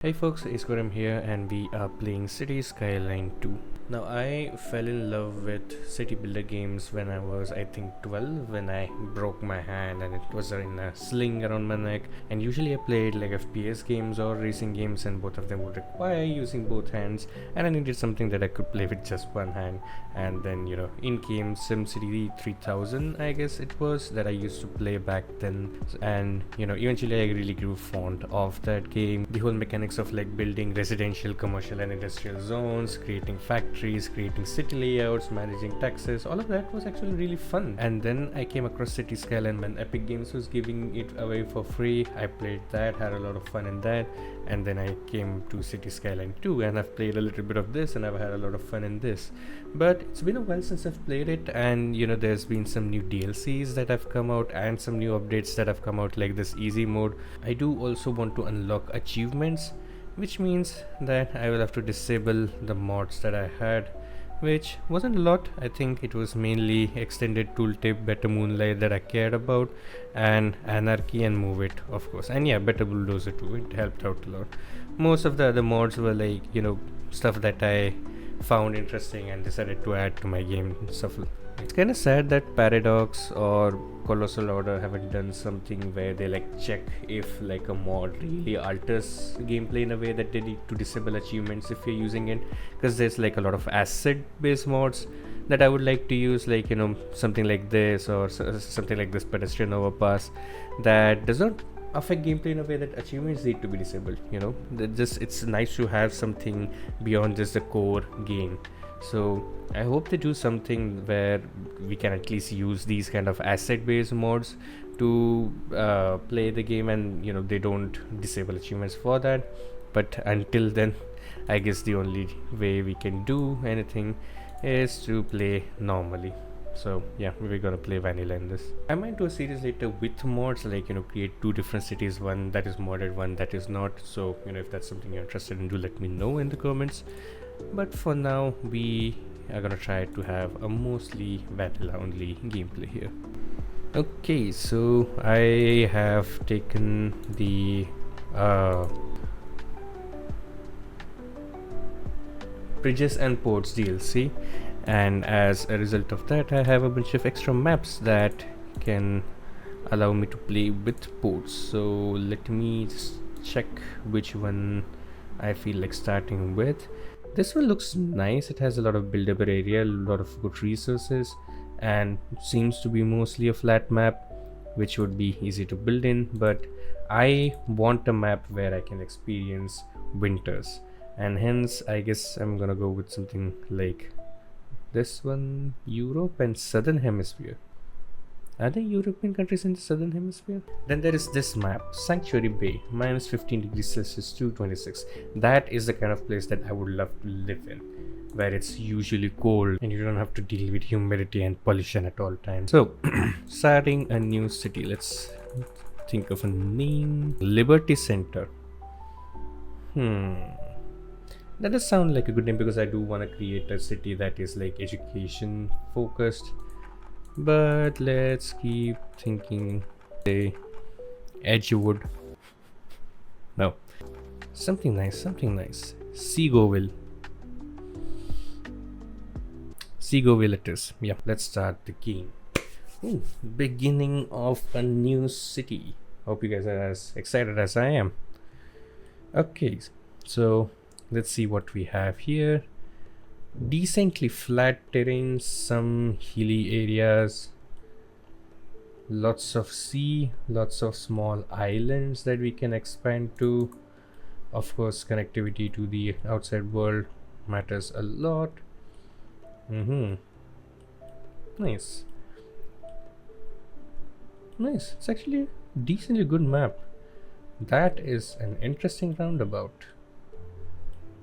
Hey folks, Iskaram here and we are playing City Skyline 2. Now I fell in love with city builder games when I was I think 12 when I broke my hand and it was in a sling around my neck, and usually I played like FPS games or racing games and both of them would require using both hands, and I needed something that I could play with just one hand. And then in came SimCity 3000, I guess it was, that I used to play back then, and eventually I really grew fond of that game. The whole mechanics of like building residential, commercial and industrial zones, creating factories, creating city layouts, managing taxes, all of that was actually really fun. And then I came across City Skyline when Epic Games was giving it away for free. I played that, had a lot of fun in that, and then I came to City Skyline 2 and I've played a little bit of this and I've had a lot of fun in this. But it's been a while since I've played it, and there's been some new DLCs that have come out and some new updates that have come out, like this easy mode. I do also want to unlock achievements, which means that I will have to disable the mods that I had, which wasn't a lot. I think it was mainly extended tooltip, better moonlight that I cared about, and anarchy and move it, of course, and yeah, better bulldozer too. It helped out a lot. Most of the other mods were like stuff that I found interesting and decided to add to my game shuffle. It's kind of sad that Paradox or Colossal Order haven't done something where they like check if like a mod really alters gameplay in a way that they need to disable achievements if you're using it, because there's like a lot of acid based mods that I would like to use, like something like this or something like this pedestrian overpass that does not affect gameplay in a way that achievements need to be disabled. It's nice to have something beyond just the core game. So I hope they do something where we can at least use these kind of asset based mods to play the game, and they don't disable achievements for that. But until then, I guess the only way we can do anything is to play normally. So yeah, we're gonna play vanilla in this. I might do a series later with mods, like create two different cities, one that is modded, one that is not. So if that's something you're interested in, do let me know in the comments. But for now, we are gonna try to have a mostly vanilla only gameplay here. Okay, so I have taken the Bridges and Ports DLC, and as a result of that I have a bunch of extra maps that can allow me to play with ports. So let me just check which one I feel like starting with. This one looks nice. It has a lot of buildable area, a lot of good resources, and seems to be mostly a flat map, which would be easy to build in. But I want a map where I can experience winters, and hence I guess I'm gonna go with something like this one, Europe and Southern Hemisphere. Are there European countries in the Southern Hemisphere? Then there is this map, Sanctuary Bay, minus 15 degrees Celsius to 26. That is the kind of place that I would love to live in, where it's usually cold and you don't have to deal with humidity and pollution at all times. So, starting a new city, let's think of a name. Liberty Center. That does sound like a good name, because I do want to create a city that is like education focused. But let's keep thinking. Say Edgewood. No. Something nice. Seagoville. Seagoville it is. Yeah, let's start the game. Ooh, beginning of a new city. Hope you guys are as excited as I am. Okay, so let's see what we have here. Decently flat terrain, some hilly areas, lots of sea, lots of small islands that we can expand to. Of course, connectivity to the outside world matters a lot. Nice. It's actually a decently good map. That is an interesting roundabout.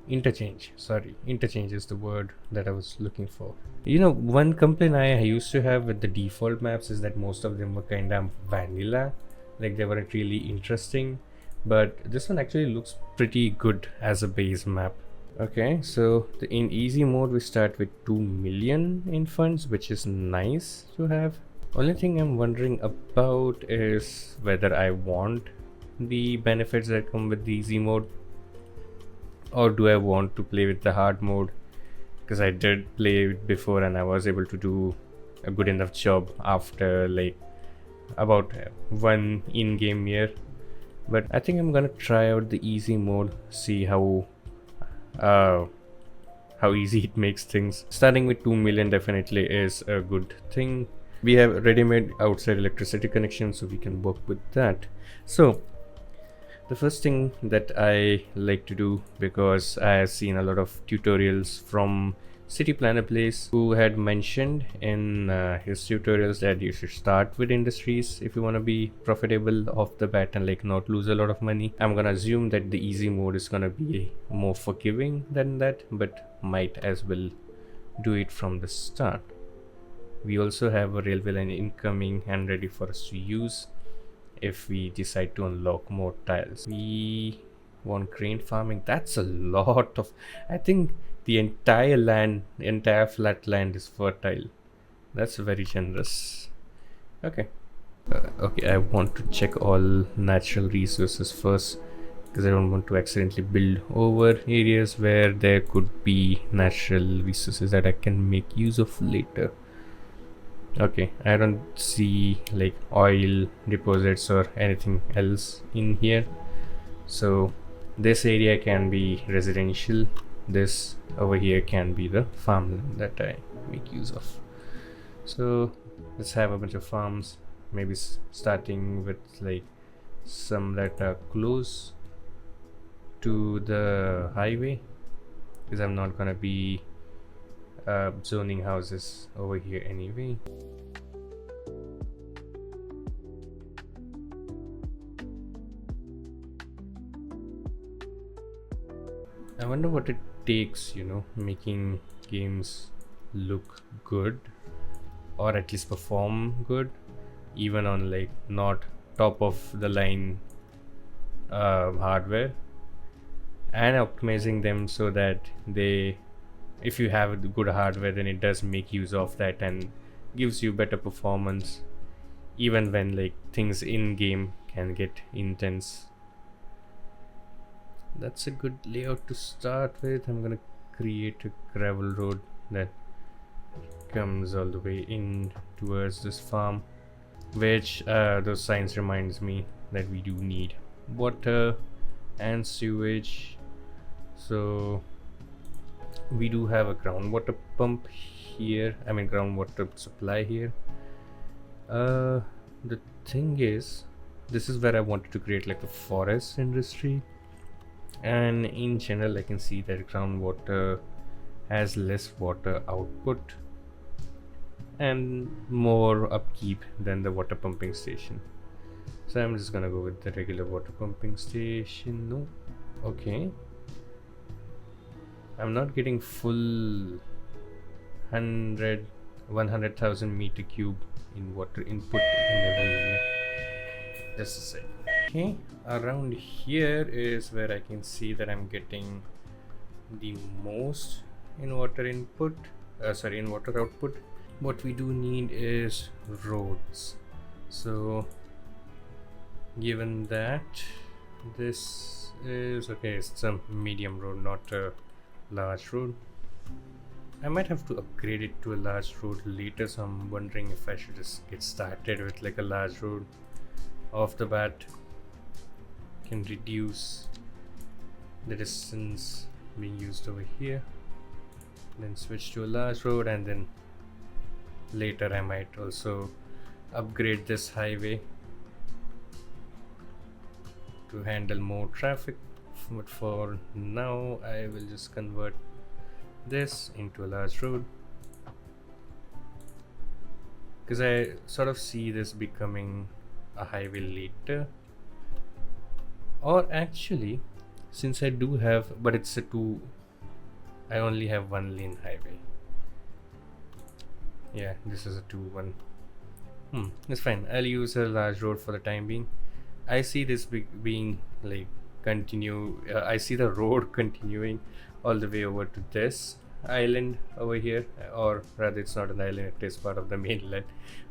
Interchange is the word that I was looking for. One complaint I used to have with the default maps is that most of them were kind of vanilla, like they weren't really interesting, but this one actually looks pretty good as a base map. Okay, so in easy mode we start with 2 million in funds, which is nice to have. Only thing I'm wondering about is whether I want the benefits that come with the easy mode. or do I want to play with the hard mode? Because I did play it before and I was able to do a good enough job after like about one in-game year. But I think I'm gonna try out the easy mode, see uh, how easy it makes things. Starting with 2 million definitely is a good thing. We have ready-made outside electricity connection, so we can work with that. So the first thing that I like to do, because I have seen a lot of tutorials from City Planner Place, who had mentioned in his tutorials that you should start with industries if you want to be profitable off the bat and like not lose a lot of money. I'm gonna assume that the easy mode is gonna be more forgiving than that, but might as well do it from the start. We also have a railway line incoming and ready for us to use if we decide to unlock more tiles. We want grain farming. That's a lot of, I think the entire flat land is fertile. That's very generous. Okay. Okay, I want to check all natural resources first, because I don't want to accidentally build over areas where there could be natural resources that I can make use of later. Okay, I don't see like oil deposits or anything else in here, so this area can be residential. This over here can be the farmland that I make use of. So let's have a bunch of farms, maybe starting with like some that are close to the highway, because I'm not gonna be zoning houses over here anyway. I wonder what it takes, making games look good, or at least perform good, even on like not top of the line hardware, and optimizing them so that they, if you have good hardware, then it does make use of that and gives you better performance, even when like things in game can get intense. That's a good layout to start with. I'm gonna create a gravel road that comes all the way in towards this farm, which those signs reminds me that we do need water and sewage. So we do have a groundwater pump here, I mean groundwater supply here. The thing is, this is where I wanted to create like a forest industry, and in general I can see that groundwater has less water output and more upkeep than the water pumping station. So I'm just gonna go with the regular water pumping station. No, okay, I'm not getting full 100,000 meter cube in water input in every area. Just a sec. Okay, around here is where I can see that I'm getting the most in water input, in water output. What we do need is roads. So given that this is okay, it's a medium road, not a large road. I might have to upgrade it to a large road later, so I'm wondering if I should just get started with like a large road off the bat. Can reduce the distance being used over here, then switch to a large road, and then later I might also upgrade this highway to handle more traffic. But for now I will just convert this into a large road, because I sort of see this becoming a highway later. Or actually, since I do have, but it's I only have one lane highway. Yeah, this is a 2-1. It's fine. I'll use a large road for the time being. I see this being like continue. I see the road continuing all the way over to this island over here, or rather, it's not an island. It is part of the mainland.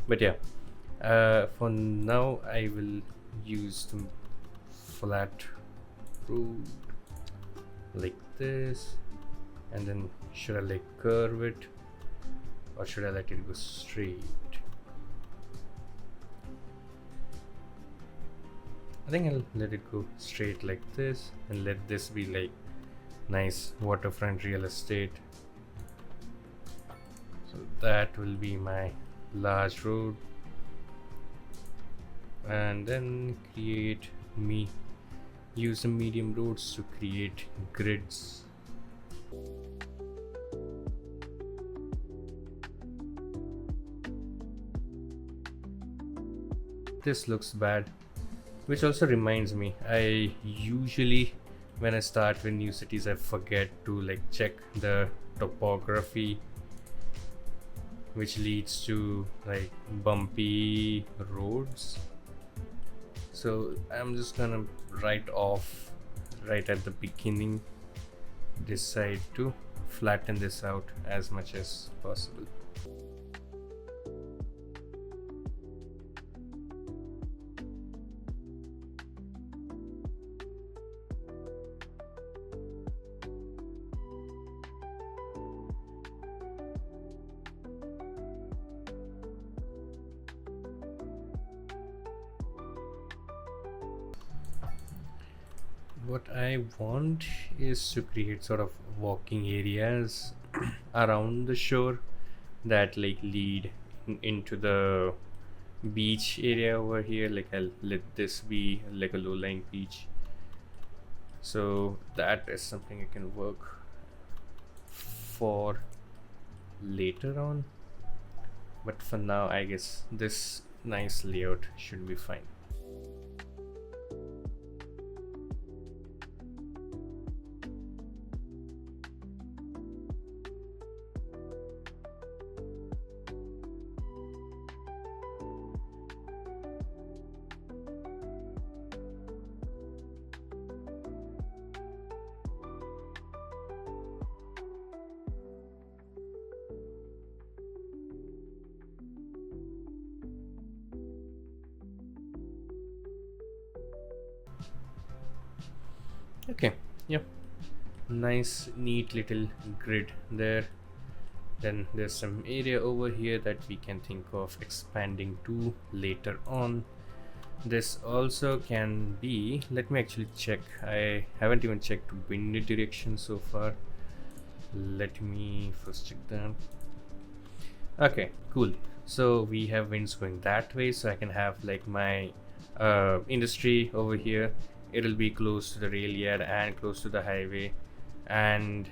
But yeah, for now, I will use the flat road like this, and then should I like curve it or should I let it go straight? I think I'll let it go straight like this and let this be like nice waterfront real estate. So that will be my large road, and then use the medium roads to create grids. This looks bad, which also reminds me, I usually when I start with new cities I forget to like check the topography, which leads to like bumpy roads. So I'm just gonna write off right at the beginning, decide to flatten this out as much as possible. What I want is to create sort of walking areas around the shore that like lead into the beach area over here. Like I'll let this be like a low-lying beach, so that is something I can work for later on, but for now I guess this nice layout should be fine. Okay, yep, nice neat little grid there. Then there's some area over here that we can think of expanding to later on. This also can be, let me actually check, I haven't even checked wind direction so far. Let me first check that. Okay, cool. So we have winds going that way, so I can have like my industry over here. It'll be close to the rail yard and close to the highway, and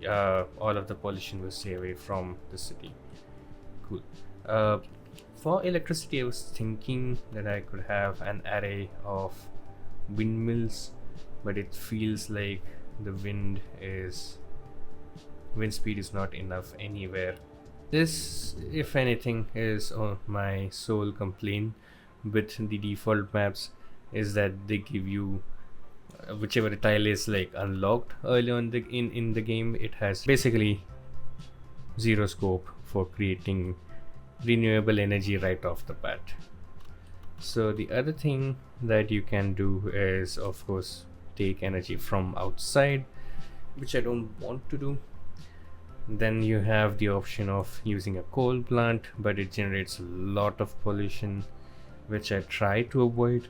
all of the pollution will stay away from the city. Cool. For electricity, I was thinking that I could have an array of windmills, but it feels like the wind speed is not enough anywhere. This, if anything, is my sole complaint with the default maps, is that they give you whichever tile is like unlocked early on in the game, it has basically zero scope for creating renewable energy right off the bat. So the other thing that you can do is of course take energy from outside, which I don't want to do. Then you have the option of using a coal plant, but it generates a lot of pollution, which I try to avoid.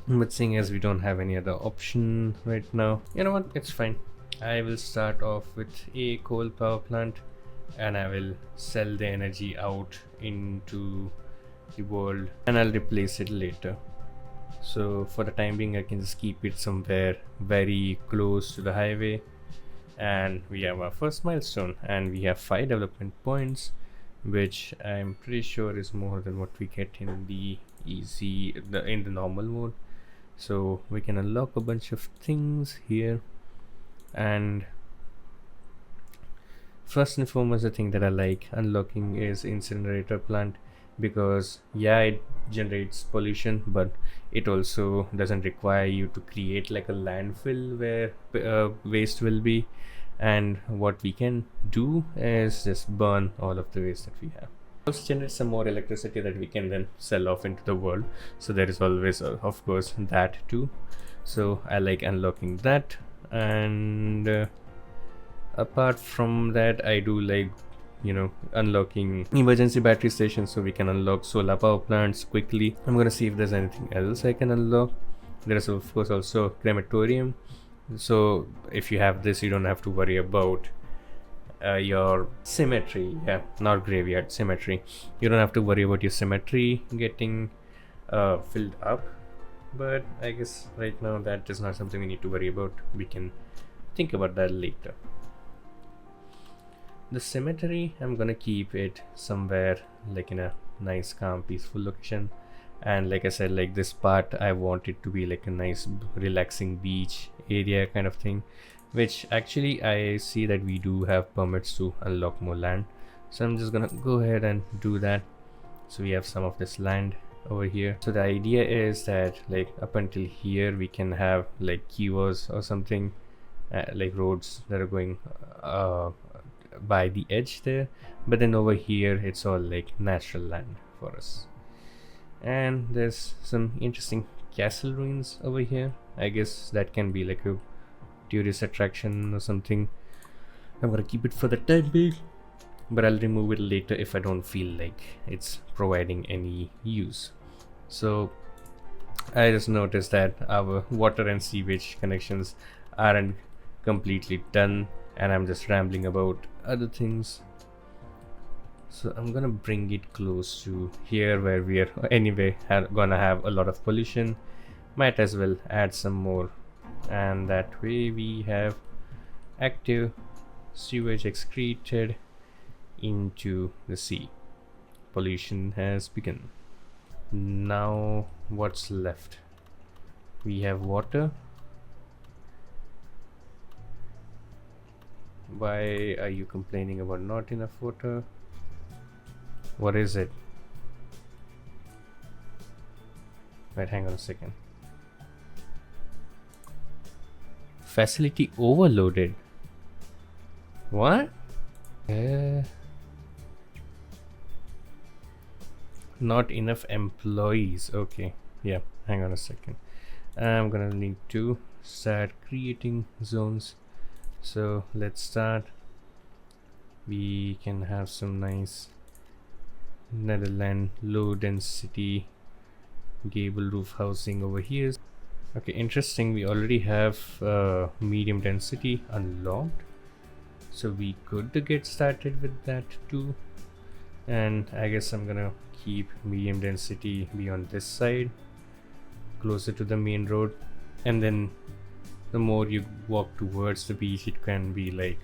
But seeing as we don't have any other option right now, you know what, it's fine. I will start off with a coal power plant and I will sell the energy out into the world and I'll replace it later. So for the time being I can just keep it somewhere very close to the highway, and we have our first milestone and we have 5 development points, which I'm pretty sure is more than what we get in the in the normal mode. So we can unlock a bunch of things here, and first and foremost the thing that I like unlocking is incinerator plant, because yeah, it generates pollution, but it also doesn't require you to create like a landfill where waste will be, and what we can do is just burn all of the waste that we have. Also generate some more electricity that we can then sell off into the world, so there is always of course that too. So I like unlocking that. And apart from that, I do like, unlocking emergency battery stations so we can unlock solar power plants quickly. I'm gonna see if there's anything else I can unlock. There is of course also crematorium, so if you have this, you don't have to worry about your cemetery. Yeah, not graveyard, cemetery. You don't have to worry about your cemetery getting filled up. But I guess right now that is not something we need to worry about. We can think about that later. The cemetery, I'm gonna keep it somewhere like in a nice, calm, peaceful location. And like I said, like this part, I want it to be like a nice, relaxing beach area kind of thing. Which actually, I see that we do have permits to unlock more land. So I'm just gonna go ahead and do that. So we have some of this land over here. So the idea is that like up until here, we can have like keywords or something, like roads that are going by the edge there, but then over here it's all like natural land for us. And there's some interesting castle ruins over here. I guess that can be like a tourist attraction or something. I'm gonna keep it for the time being, but I'll remove it later if I don't feel like it's providing any use. So I just noticed that our water and sewage connections aren't completely done, and I'm just rambling about other things. So I'm gonna bring it close to here where we are anyway gonna have a lot of pollution. Might as well add some more, and that way we have active sewage excreted into the sea. Pollution has begun. Now what's left? We have water. Why are you complaining about not enough water? What is it? Wait, hang on a second. Facility overloaded. What? Not enough employees. Okay, yeah, hang on a second. I'm gonna need to start creating zones. So let's start. We can have some nice Netherland low density gable roof housing over here. Okay, interesting. We already have medium density unlocked, so we could get started with that too. And I guess I'm gonna keep medium density be on this side, closer to the main road, and then the more you walk towards the beach, it can be like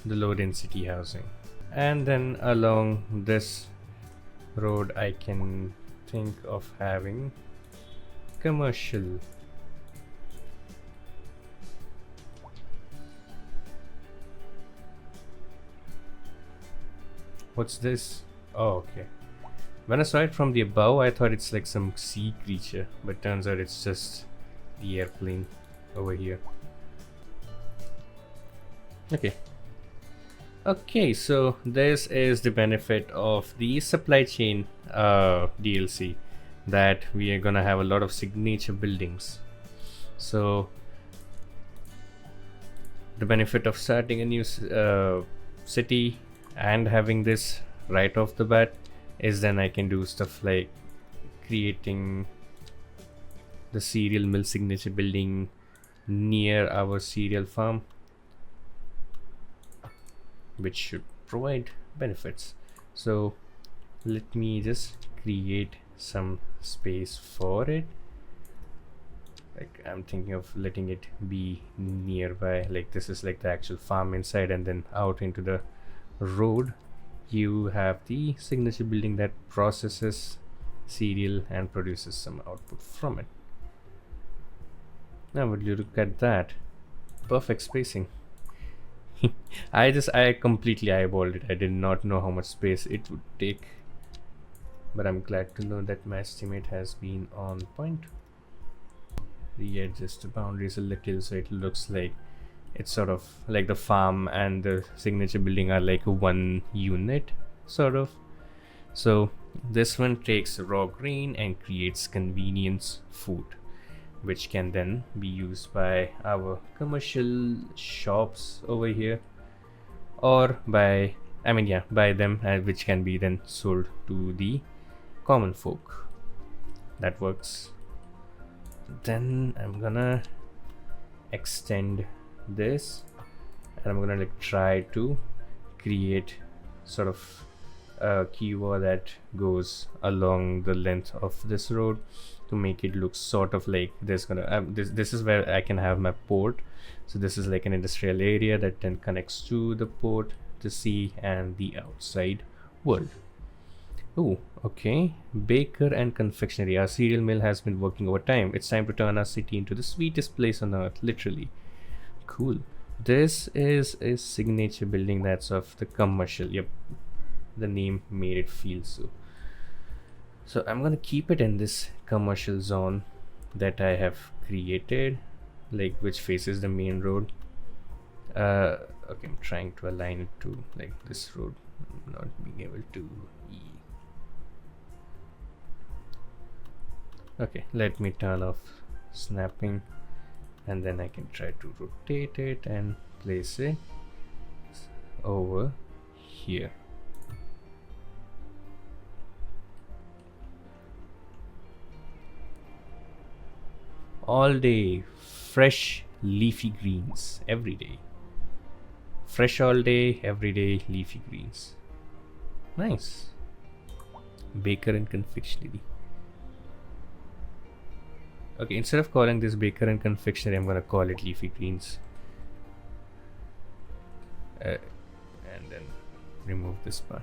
the low density housing. And then along this road I can think of having commercial. What's this? Oh, okay. When I saw it from the above, I thought it's like some sea creature, but turns out it's just the airplane over here. Okay, so this is the benefit of the supply chain DLC, that we are gonna have a lot of signature buildings. So the benefit of starting a new city and having this right off the bat is then I can do stuff like creating the cereal mill signature building near our cereal farm, which should provide benefits. So let me just create some space for it. Like I'm thinking of letting it be nearby, like this is like the actual farm inside, and then out into the road you have the signature building that processes cereal and produces some output from it. Now would you look at that, perfect spacing. I completely eyeballed it. I did not know how much space it would take, but I'm glad to know that my estimate has been on point. Readjust the boundaries a little so it looks like it's sort of like the farm and the signature building are like one unit, sort of. So this one takes raw grain and creates convenience food. which can then be used by our commercial shops over here, or by, I mean, yeah, by them, which can be then sold to the common folk. That works. Then I'm gonna extend this, and I'm gonna like try to create sort of a keyword that goes along the length of this road to make it look sort of like there's gonna this is where I can have my port. So this is like an industrial area that then connects to the port, the sea, and the outside world. Oh, okay. Baker and confectionery. Our cereal mill has been working overtime. It's time to turn our city into the sweetest place on earth, literally. Cool. This is a signature building that's of the commercial. Yep. The name made it feel so. So I'm gonna keep it in this commercial zone that I have created, like which faces the main road. Okay, I'm trying to align it to like this road. I'm not being able to. Okay, let me turn off snapping, and then I can try to rotate it and place it over here. All day, fresh leafy greens every day. Fresh all day, every day, leafy greens. Nice. Baker and confectionery. Okay, instead of calling this baker and confectionery, I'm gonna call it leafy greens. And then remove this part.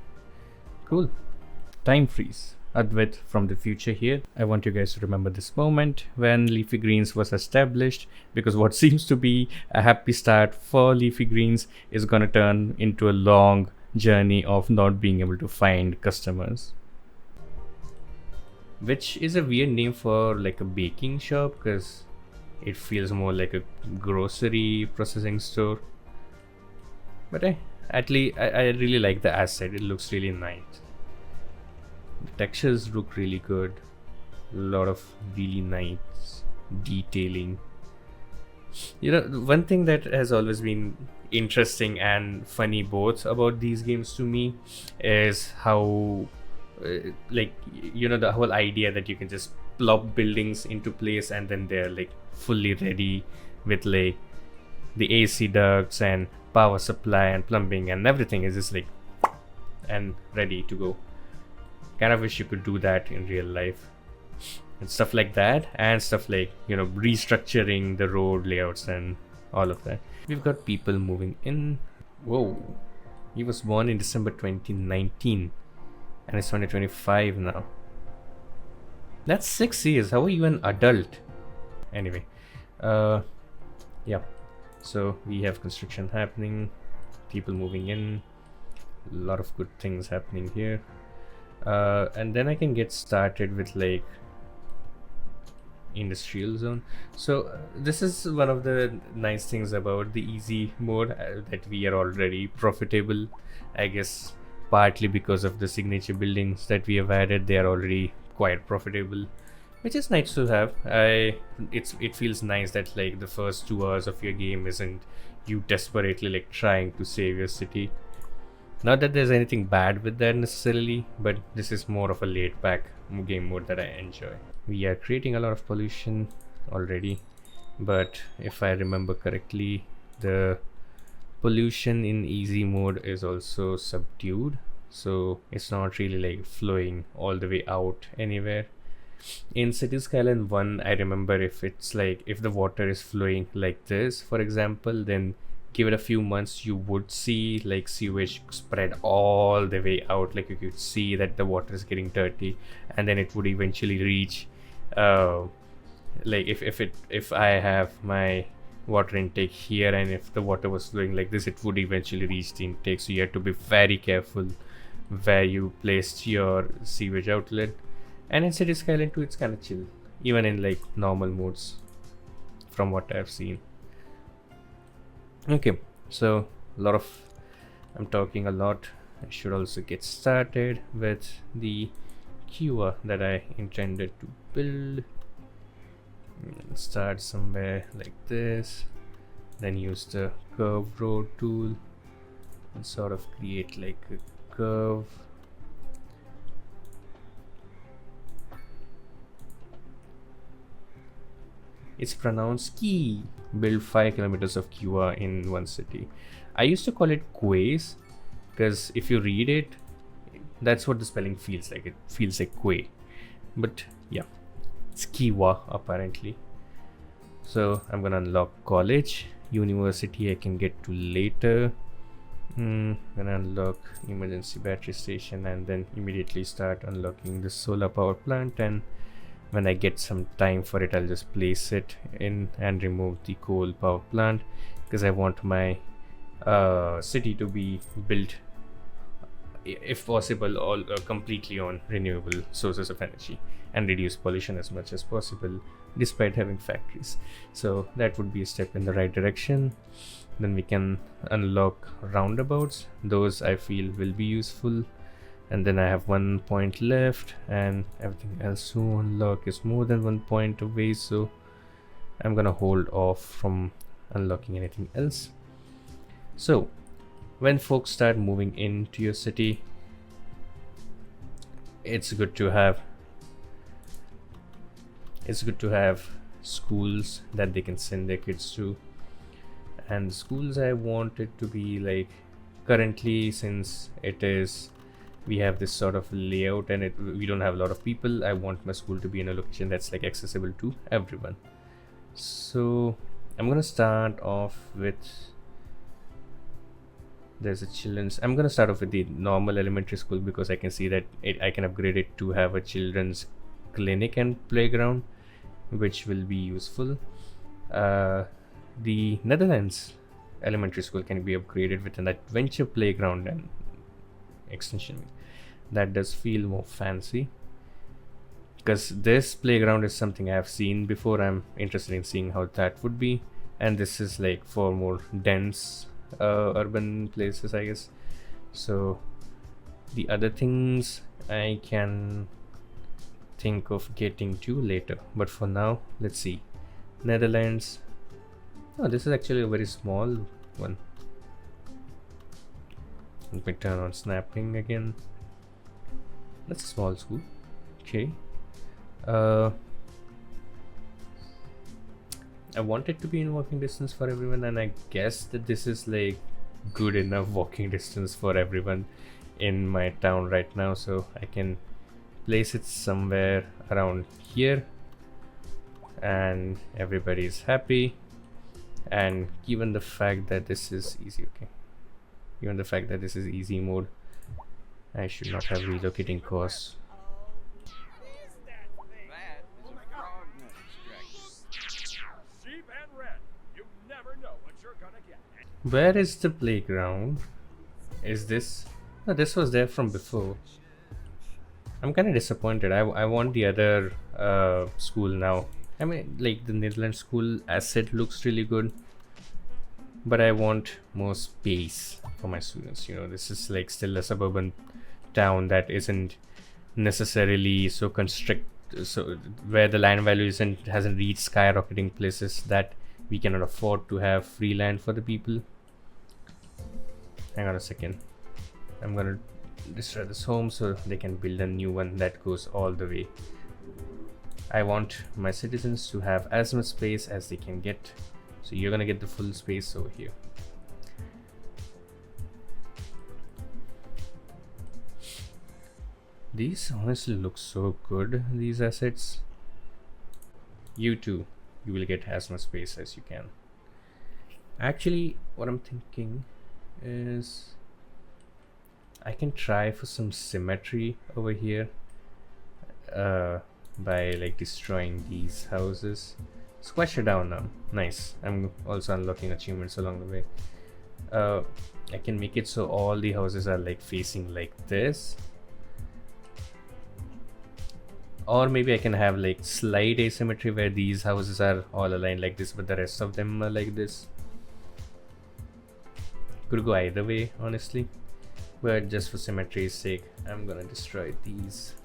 Cool. Time freeze. Advait from the future here. I want you guys to remember this moment when leafy greens was established, because what seems to be a happy start for leafy greens is gonna turn into a long journey of not being able to find customers. Which is a weird name for like a baking shop, because it feels more like a grocery processing store. But at least I really like the asset. It looks really nice. The textures look really good. A lot of really nice detailing. You know, one thing that has always been interesting and funny both about these games to me is how like, you know, the whole idea that you can just plop buildings into place and then they're like fully ready with like the AC ducts and power supply and plumbing and everything is just like and ready to go. Kind of wish you could do that in real life and stuff like that, and stuff like, you know, restructuring the road layouts and all of that. We've got people moving in. Whoa, he was born in December 2019 and it's 2025 now. That's 6 years. How are you an adult? Anyway, yeah, so we have construction happening, people moving in, a lot of good things happening here. And then I can get started with like industrial zone. So this is one of the nice things about the easy mode, that we are already profitable, I guess partly because of the signature buildings that we have added. They are already quite profitable, which is nice to have. It feels nice that like the first 2 hours of your game isn't you desperately like trying to save your city. Not that there's anything bad with that necessarily, but this is more of a laid back game mode that I enjoy. We are creating a lot of pollution already, but if I remember correctly, the pollution in easy mode is also subdued, so it's not really like flowing all the way out anywhere. In City Skyline 1, I remember if it's like if the water is flowing like this, for example, then give it a few months, you would see like sewage spread all the way out. Like you could see that the water is getting dirty, and then it would eventually reach like if I have my water intake here, and if the water was flowing like this, it would eventually reach the intake. So you have to be very careful where you placed your sewage outlet. And in City Skyline 2, it's kind of chill, even in like normal modes from what I've seen. Okay, so I'm talking a lot. I should also get started with the QR that I intended to build. Start somewhere like this, then use the curve road tool and sort of create like a curve. It's pronounced key. Build 5 kilometers of Kiwa in one city. I used to call it Quays because if you read it, that's what the spelling feels like. It feels like Quay. But yeah, it's Kiwa apparently. So I'm gonna unlock college. University I can get to later. Gonna unlock emergency battery station and then immediately start unlocking the solar power plant, and when I get some time for it, I'll just place it in and remove the coal power plant because I want my city to be built, if possible, all completely on renewable sources of energy and reduce pollution as much as possible despite having factories. So that would be a step in the right direction. Then we can unlock roundabouts. Those I feel will be useful. And then I have 1 point left, and everything else to unlock is more than 1 point away, so I'm gonna hold off from unlocking anything else. So when folks start moving into your city, it's good to have schools that they can send their kids to. And schools I want it to be like, currently, since we have this sort of layout and we don't have a lot of people, I want my school to be in a location that's like accessible to everyone. So I'm gonna start off with I'm gonna start off with the normal elementary school because I can see that I can upgrade it to have a children's clinic and playground, which will be useful. The Netherlands elementary school can be upgraded with an adventure playground and extension. That does feel more fancy because this playground is something I have seen before. I'm interested in seeing how that would be, and this is like for more dense urban places, I guess. So the other things I can think of getting to later, but for now, let's see. Netherlands. Oh, this is actually a very small one. Let me turn on snapping again. That's a small school. Okay. I want it to be in walking distance for everyone, and I guess that this is like good enough walking distance for everyone in my town right now, so I can place it somewhere around here and everybody's happy. And given the fact that this is easy, given the fact that this is easy mode, I should not have relocating costs. Where is the playground? Is this? No, this was there from before. I'm kind of disappointed. I want the other school now. I mean, like the Netherlands school asset looks really good, but I want more space for my students. You know, this is like still a suburban town that isn't necessarily so so where the land value hasn't reached skyrocketing places that we cannot afford to have free land for the people. Hang on a second. I'm gonna destroy this home so they can build a new one that goes all the way. I want my citizens to have as much space as they can get, so you're gonna get the full space over here. These honestly look so good, these assets. You too, you will get as much space as you can. Actually, what I'm thinking is I can try for some symmetry over here by like destroying these houses. Squash it down now. Nice. I'm also unlocking achievements along the way. I can make it so all the houses are like facing like this, or maybe I can have like slight asymmetry where these houses are all aligned like this but the rest of them are like this. Could go either way, honestly, but just for symmetry's sake, I'm gonna destroy these,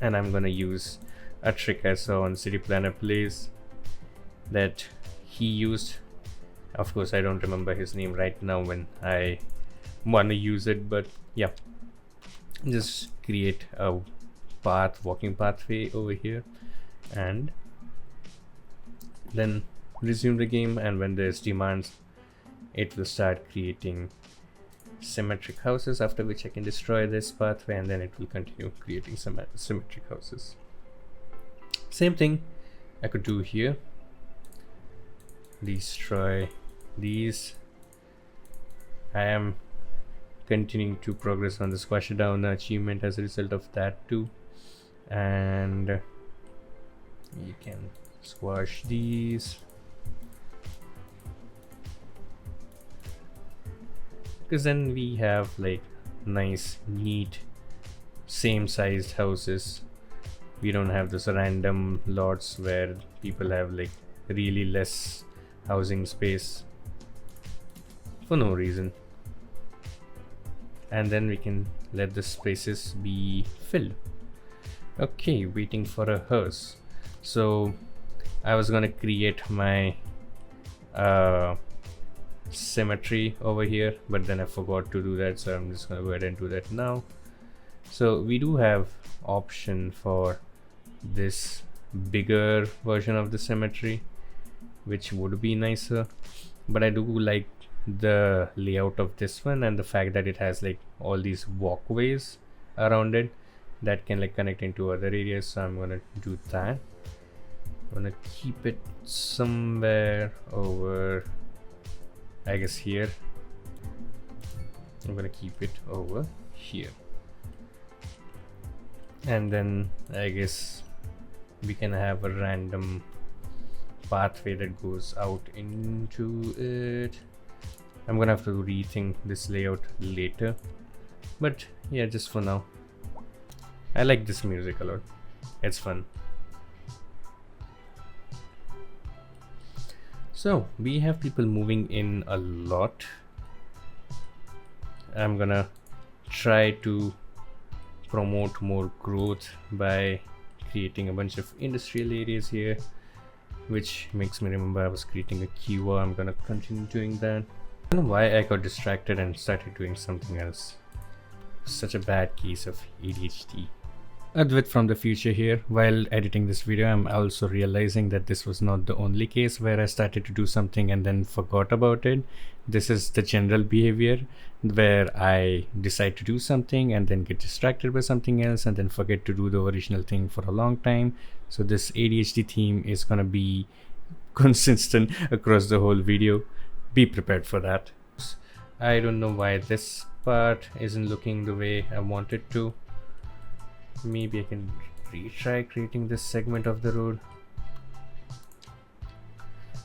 and I'm gonna use a trick I saw on City Planner Plays that he used. Of course, I don't remember his name right now when I want to use it, but yeah, just create a walking pathway over here, and then resume the game. And when there's demands, it will start creating symmetric houses, after which I can destroy this pathway, and then it will continue creating some symmetric houses. Same thing I could do here. Destroy these. I am continuing to progress on the squash it down achievement as a result of that too, and you can squash these because then we have like nice neat same sized houses. We don't have those random lots where people have like really less housing space for no reason. And then we can let the spaces be filled. Okay, waiting for a hearse. So I was gonna create my symmetry over here, but then I forgot to do that, so I'm just gonna go ahead and do that now. So we do have option for this bigger version of the symmetry, which would be nicer, but I do like the layout of this one and the fact that it has like all these walkways around it that can like connect into other areas. So I'm gonna do that. I'm gonna keep it somewhere over, I guess here. I'm gonna keep it over here, and then I guess we can have a random pathway that goes out into it. I'm gonna have to rethink this layout later, but yeah, just for now, I like this music a lot. It's fun. So we have people moving in a lot. I'm gonna try to promote more growth by creating a bunch of industrial areas here, which makes me remember I was creating a keyword. I'm gonna continue doing that. I don't know why I got distracted and started doing something else. Such a bad case of ADHD. Advait from the future here. While editing this video, I'm also realizing that this was not the only case where I started to do something and then forgot about it. This is the general behavior where I decide to do something and then get distracted by something else and then forget to do the original thing for a long time. So this ADHD theme is gonna be consistent across the whole video. Be prepared for that. I don't know why this part isn't looking the way I want it to. Maybe I can retry creating this segment of the road.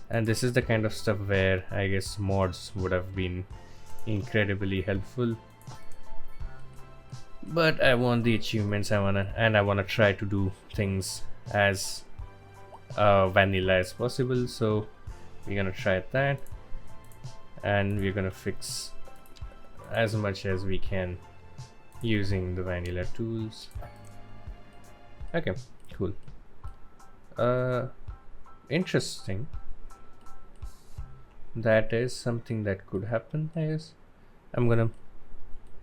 And this is the kind of stuff where I guess mods would have been incredibly helpful. But I want the achievements. I wanna try to do things as vanilla as possible. So we're gonna try that, and we're gonna fix as much as we can using the vanilla tools. Okay, cool. Interesting. That is something that could happen, I guess. I'm gonna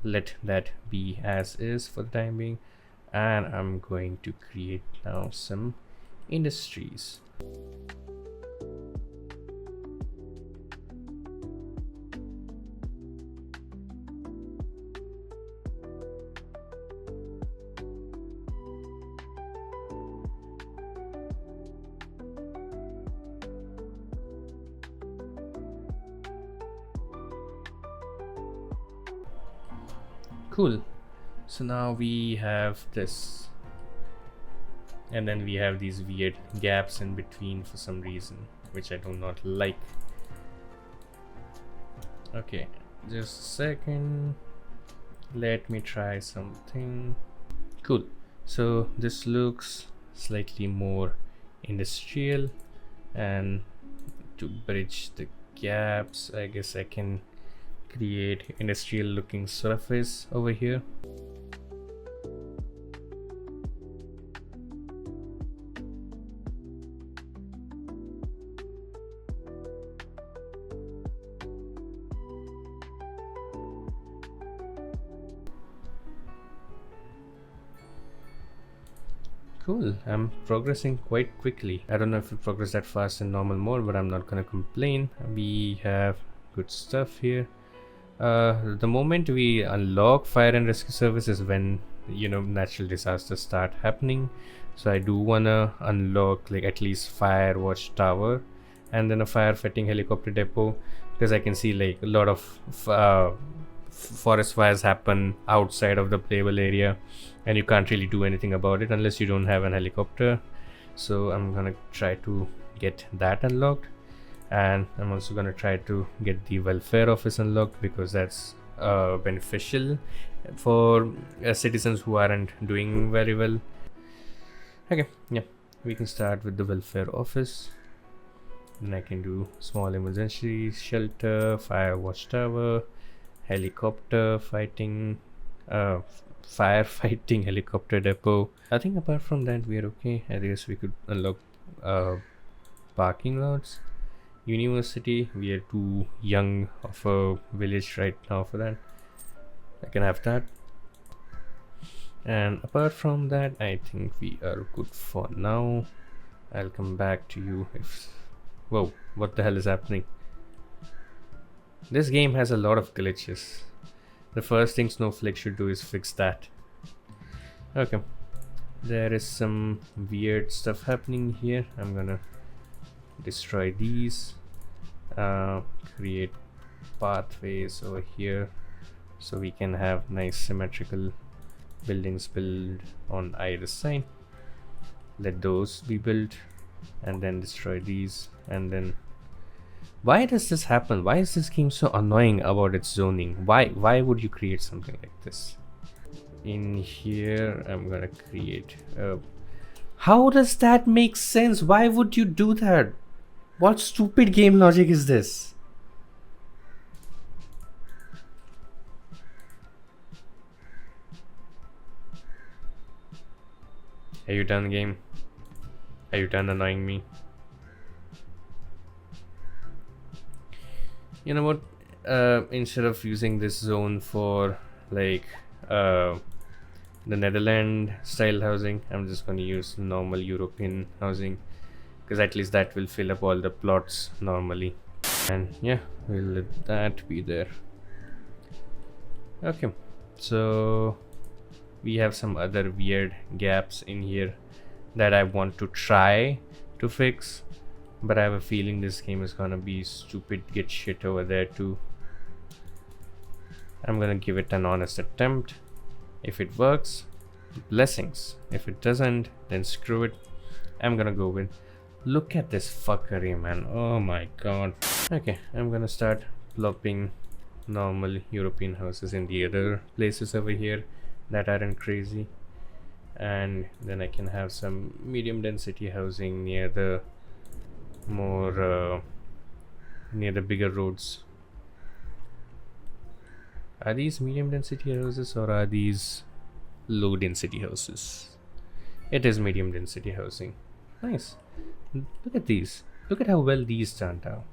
let that be as is for the time being, and I'm going to create now some industries. Cool. So now we have this, and then we have these weird gaps in between for some reason, which I do not like. Okay, just a second. Let me try something. Cool. So this looks slightly more industrial, and to bridge the gaps, I guess I can create industrial looking surface over here. Cool, I'm progressing quite quickly. I don't know if it progressed that fast in normal mode, but I'm not gonna complain. We have good stuff here. The moment we unlock fire and rescue service is when, you know, natural disasters start happening. So I do wanna unlock like at least fire watch tower and then a firefighting helicopter depot, because I can see like a lot of forest fires happen outside of the playable area, and you can't really do anything about it unless you don't have an helicopter. So I'm gonna try to get that unlocked, and I'm also gonna try to get the welfare office unlocked, because that's beneficial for citizens who aren't doing very well. Okay, yeah, we can start with the welfare office. Then I can do small emergency shelter, fire watchtower, helicopter fighting, firefighting helicopter depot. I think apart from that we are okay. I guess we could unlock parking lots. University, we are too young of a village right now for that. I can have that. And apart from that, I think we are good for now. I'll come back to you if... Whoa, what the hell is happening? This game has a lot of glitches. The first thing Snowflake should do is fix that. Okay, there is some weird stuff happening here. I'm gonna destroy these, create pathways over here so we can have nice symmetrical buildings built on either side. Let those be built and then destroy these. And then why does this happen? Why is this game so annoying about its zoning? Why would you create something like this? In here I'm gonna create how does that make sense? Why would you do that? What stupid game logic is this? Are you done, game? Are you done annoying me? You know what? Instead of using this zone for like the Netherlands style housing, I'm just going to use normal European housing, because at least that will fill up all the plots normally. And yeah, we'll let that be there. Okay, so we have some other weird gaps in here that I want to try to fix, but I have a feeling this game is gonna be stupid get shit over there too. I'm gonna give it an honest attempt. If it works, blessings. If it doesn't, then screw it. I'm gonna go with, look at this fuckery, man. Oh my god. Okay, I'm gonna start plopping normal European houses in the other places over here that aren't crazy, and then I can have some medium density housing near the more near the bigger roads. Are these medium density houses or are these low density houses? It is medium density housing. Nice. Look at these. Look at how well these turned out.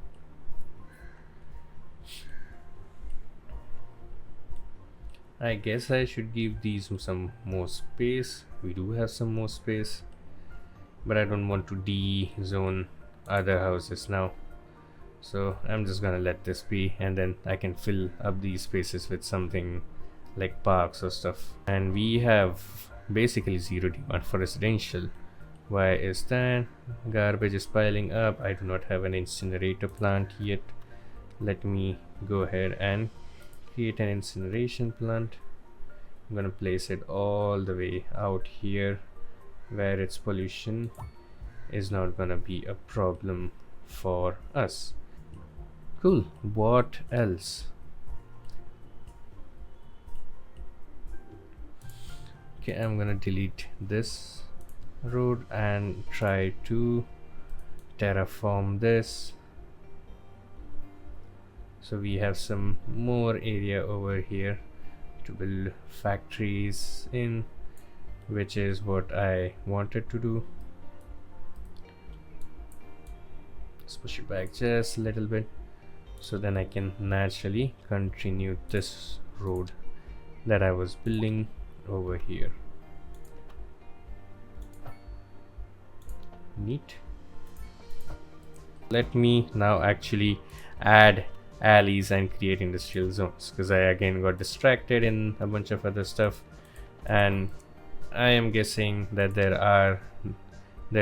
I guess I should give these some more space. We do have some more space, but I don't want to de-zone other houses now. So I'm just gonna let this be, and then I can fill up these spaces with something like parks or stuff. And we have basically zero demand for residential. Why is that? Garbage is piling up. I do not have an incinerator plant yet. Let me go ahead and create an incineration plant. I'm gonna place it all the way out here where its pollution is not gonna be a problem for us. Cool. What else? Okay, I'm gonna delete this road and try to terraform this. So we have some more area over here to build factories in, which is what I wanted to do. Let's push it back just a little bit, so then I can naturally continue this road that I was building over here. Neat. Let me now actually add alleys and create industrial zones, because I again got distracted in a bunch of other stuff, and I am guessing that there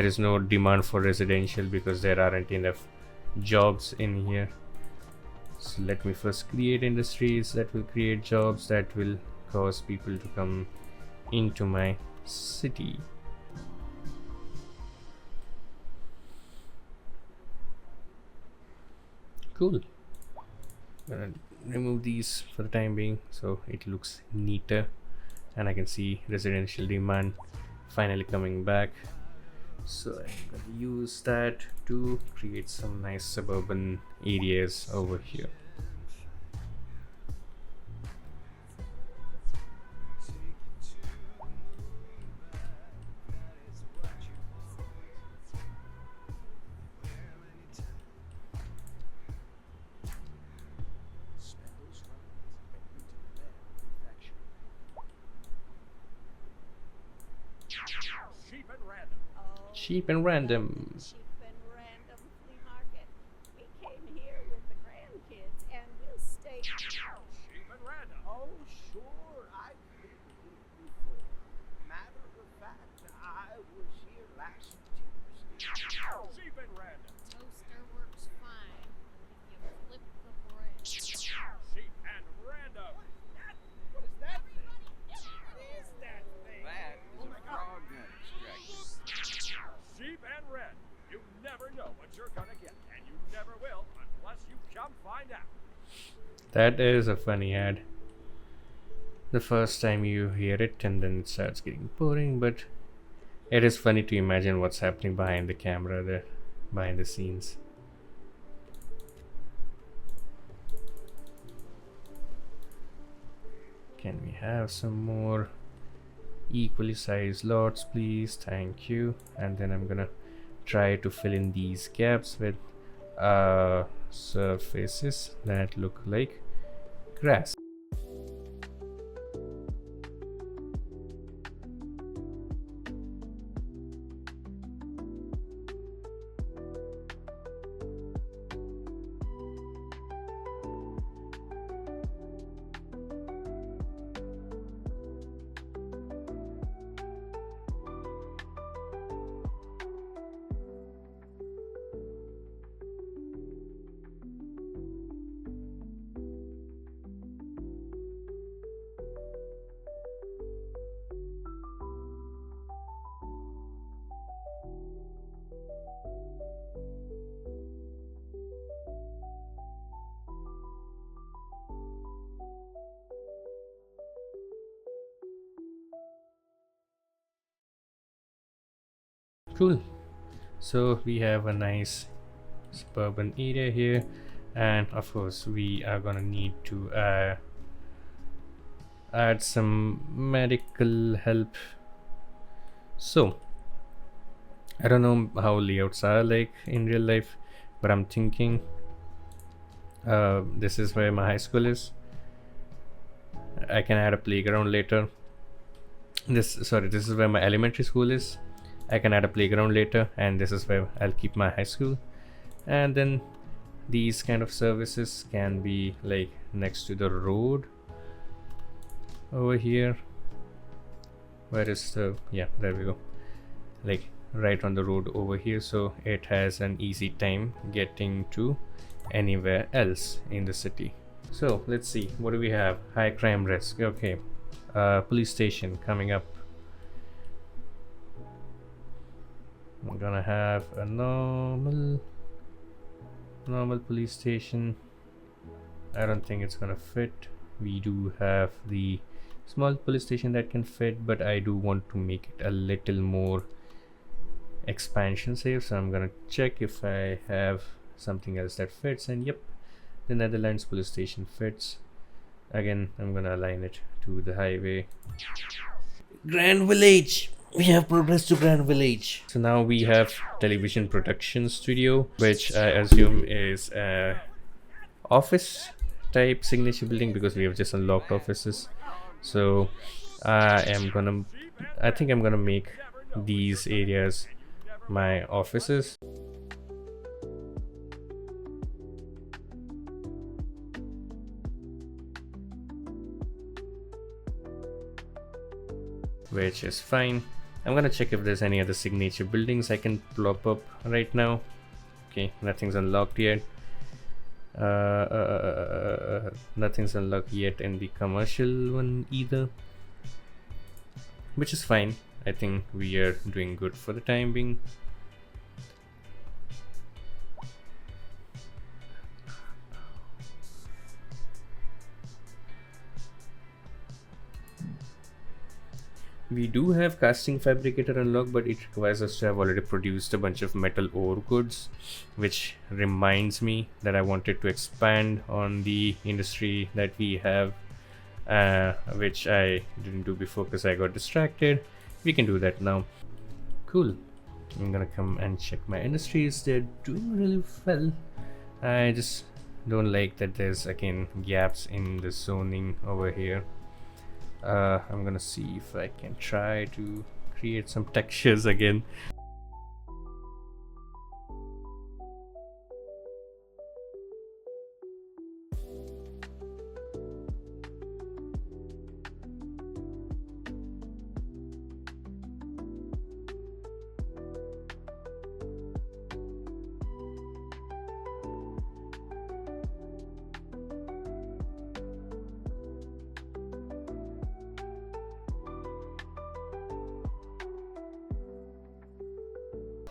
is no demand for residential because there aren't enough jobs in here. So let me first create industries that will create jobs that will cause people to come into my city. Cool. Gonna remove these for the time being so it looks neater, and I can see residential demand finally coming back. So I'm gonna use that to create some nice suburban areas over here. Cheap and random. Cheap and random flea market. We came here with the grandkids and we'll stay. Cheap and random. Oh, sure. I've been here before. Matter of fact, I was here last Tuesday. Cheap and random. Toaster works fine if you flip the bread. Cheap and random. What is that thing? What is that thing? That is a frog extraction. Cheap and red. You never know what you're gonna get, and you never will unless you come find out. That is a funny ad. The first time you hear it and then it starts getting boring, but it is funny to imagine what's happening behind the camera there, behind the scenes. Can we have some more equally sized lots, please? Thank you. And then I'm gonna try to fill in these gaps with surfaces that look like grass. Cool. So we have a nice suburban area here, and of course we are gonna need to add some medical help. So I don't know how layouts are like in real life, but I'm thinking this is where my high school is. I can add a playground later. This is where my elementary school is. I can add a playground later, and this is where I'll keep my high school. And then these kind of services can be like next to the road over here. Where is the, yeah, there we go, like right on the road over here, so it has an easy time getting to anywhere else in the city. So let's see, what do we have? High crime risk, okay. Police station coming up. I'm gonna have a normal police station. I don't think it's gonna fit. We do have the small police station that can fit, but I do want to make it a little more expansion safe, so I'm gonna check if I have something else that fits, and yep, the Netherlands police station fits. Again, I'm gonna align it to the highway. Grand Village. We have progressed to Grand Village. So now we have television production studio, which I assume is a office type signature building because we have just unlocked offices. So I think I'm gonna make these areas my offices. Which is fine. I'm gonna check if there's any other signature buildings I can plop up right now. Okay, nothing's unlocked yet. Nothing's unlocked yet in the commercial one either, which is fine. I think we are doing good for the time being. We do have casting fabricator unlocked, but it requires us to have already produced a bunch of metal ore goods, which reminds me that I wanted to expand on the industry that we have, which I didn't do before because I got distracted. We can do that now. Cool. I'm gonna come and check my industries. They're doing really well. I just don't like that there's again gaps in the zoning over here. I'm gonna see if I can try to create some textures again.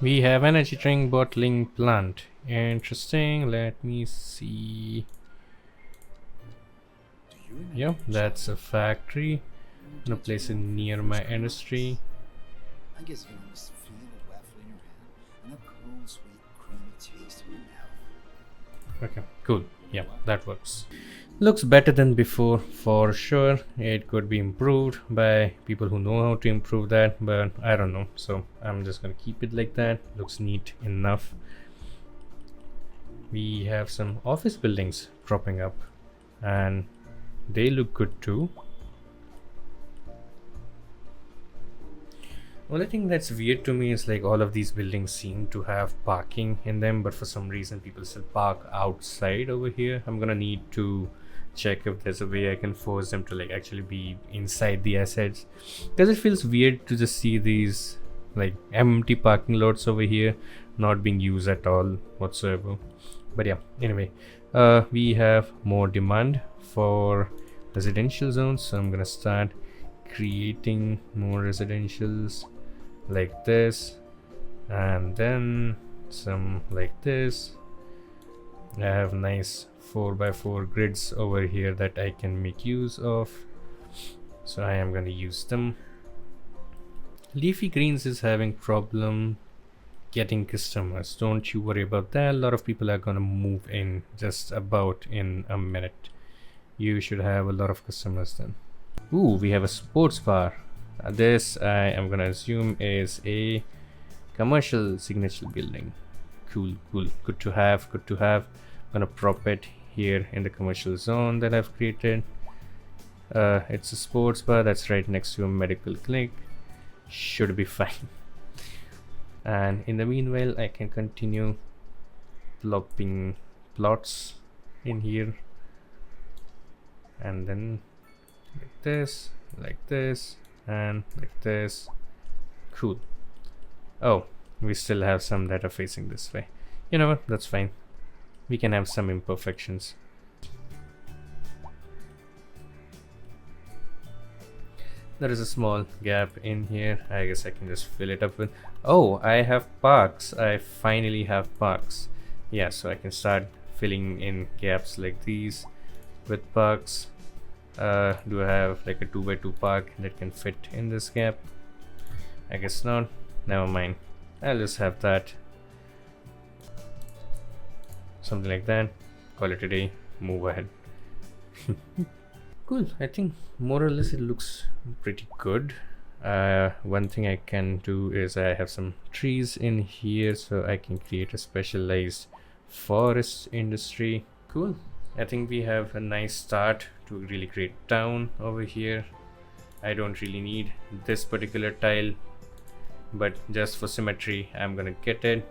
We have energy drink bottling plant. Interesting. Let me see. Yep, that's a factory. I'm gonna place it near my industry. I guess you almost feel a waffle in your hand and a cold, sweet, creamy taste in your mouth. Okay, cool. Yeah, that works. Looks better than before for sure. It could be improved by people who know how to improve that, but I don't know, so I'm just gonna keep it like that. Looks neat enough. We have some office buildings propping up and they look good too. Only thing that's weird to me is like all of these buildings seem to have parking in them, but for some reason people still park outside over here. I'm gonna need to check if there's a way I can force them to like actually be inside the assets, because it feels weird to just see these like empty parking lots over here not being used at all whatsoever. But yeah, anyway, we have more demand for residential zones, so I'm gonna start creating more residentials like this, and then some like this. I have nice 4x4 grids over here that I can make use of, so I am going to use them. Leafy Greens is having problem getting customers. Don't you worry about that. A lot of people are going to move in just about in a minute. You should have a lot of customers then. Ooh, we have a sports bar. This I am going to assume is a commercial signature building. Cool, good to have. I'm gonna prop it here in the commercial zone that I've created. It's a sports bar that's right next to a medical clinic. Should be fine. And in the meanwhile, I can continue plopping plots in here, and then like this, and like this. Cool. Oh, we still have some that are facing this way. You know what, that's fine. We can have some imperfections. There is a small gap in here. I guess I can just fill it up with... Oh, I have parks. I finally have parks. Yeah, so I can start filling in gaps like these with parks. Do I have like a 2x2 park that can fit in this gap? I guess not. Never mind. I'll just have that. Something like that. Call it a day. Move ahead. Cool. I think more or less it looks pretty good. One thing I can do is I have some trees in here, so I can create a specialized forest industry. Cool. I think we have a nice start to really great town over here. I don't really need this particular tile but just for symmetry I'm gonna get it,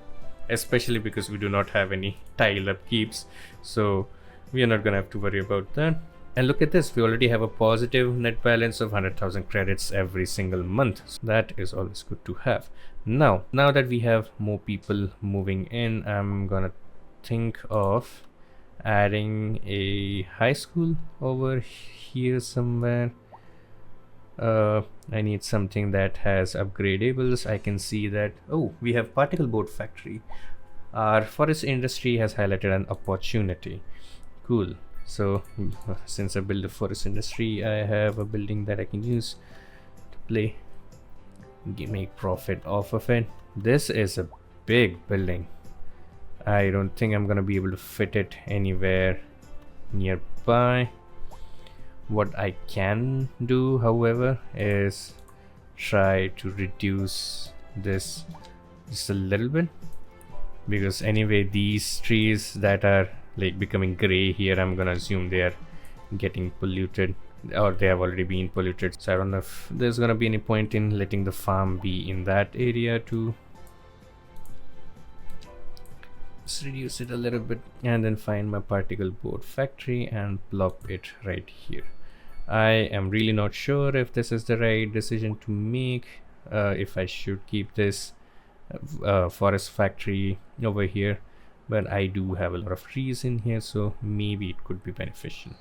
especially because we do not have any tile upkeeps, so we are not gonna have to worry about that. And look at this, we already have a positive net balance of 100,000 credits every single month, so that is always good to have. Now that we have more people moving in, I'm gonna think of adding a high school over here somewhere. I need something that has upgradables. I can see that, oh, we have particle board factory. Our forest industry has highlighted an opportunity. Cool. So since I build a forest industry, I have a building that I can use to make profit off of it. This is a big building. I don't think I'm gonna be able to fit it anywhere nearby. What I can do, however, is try to reduce this just a little bit, because anyway these trees that are like becoming gray here, I'm gonna assume they are getting polluted, or they have already been polluted, so I don't know if there's gonna be any point in letting the farm be in that area too. Just reduce it a little bit and then find my particle board factory and plop it right here. I am really not sure if this is the right decision to make, if I should keep this forest factory over here, but I do have a lot of trees in here, so maybe it could be beneficial.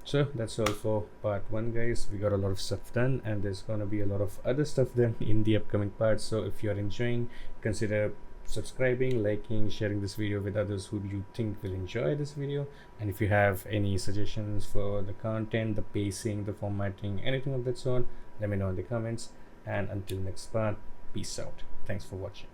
So that's all for part 1, guys. We got a lot of stuff done, and there's gonna be a lot of other stuff done in the upcoming parts. So if you're enjoying, consider subscribing, liking, sharing this video with others who you think will enjoy this video. And if you have any suggestions for the content, the pacing, the formatting, anything of that sort, let me know in the comments. And until next part, peace out. Thanks for watching.